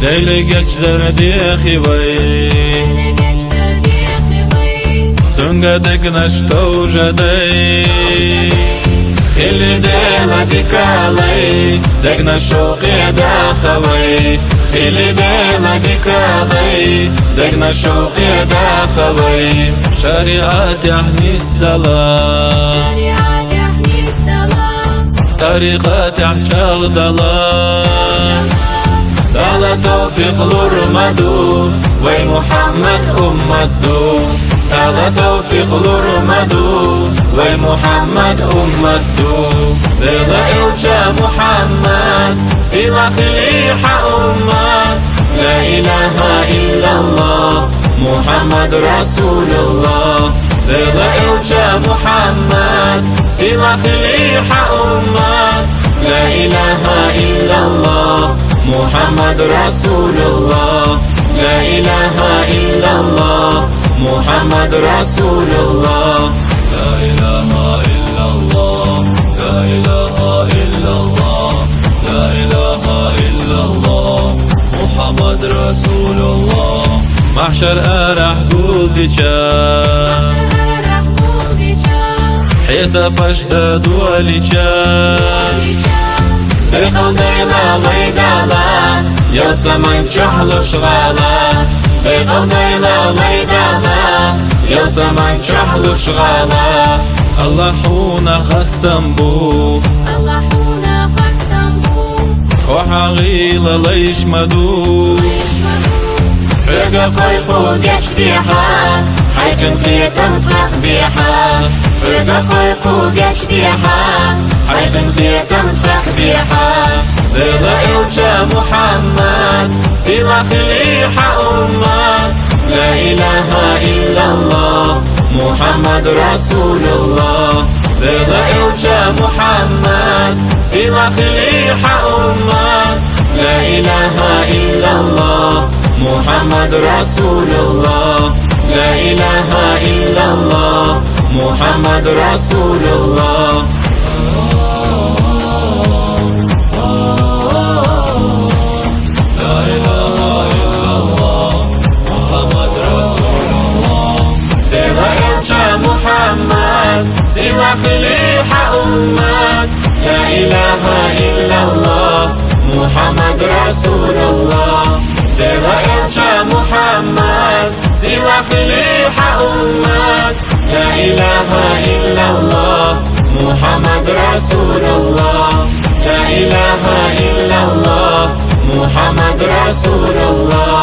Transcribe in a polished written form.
Leyli geçlerdi xivay Söngadek naşto jadey Ili dela dikalay Degna şoqi da xavay Ili dela dikalay Degna şoqi da xavay Şariat yahnis dala طريقات عشاق دلا دلا توفيق لرمدو وي محمد أمدو دلا توفيق لرمدو وي محمد أمدو دلا إلجا محمد سلا خليحة أمد لا إله إلا الله محمد رسول الله دلا إلجا محمد سلا خليحة أمد لا إله إلا الله محمد رسول الله لا إله إلا الله محمد رسول الله لا إله إلا الله لا إله إلا الله لا إله إلا الله محمد رسول الله محشر أرح قول حسابش دوليچا بقضينا ميدانا يا سمن شحل شغالا بقضينا ميدانا يا سمن شحل شغالا الله حونا خستنبو وحغيل ليش مدو حقا قيقو جشتيحا حيكن خيتم فخ بيحا حقا قيقو جشتيحا حيكن خيتم فخ بيحا بيضا إلجا محمد سلا خليحة أمد لا إله إلا الله محمد رسول الله بيضا إلجا محمد سلا خليحة أمد لا إله إلا الله محمد رسول الله لا إله إلا الله محمد رسول الله لا إله إلا الله محمد رسول الله دلا إلجا محمد سلا خليحة أمد لا إله إلا الله محمد رسول الله دلا إلجا محمد سلا خليحة أمد لا إله إلا الله محمد رسول الله لا إله إلا الله محمد رسول الله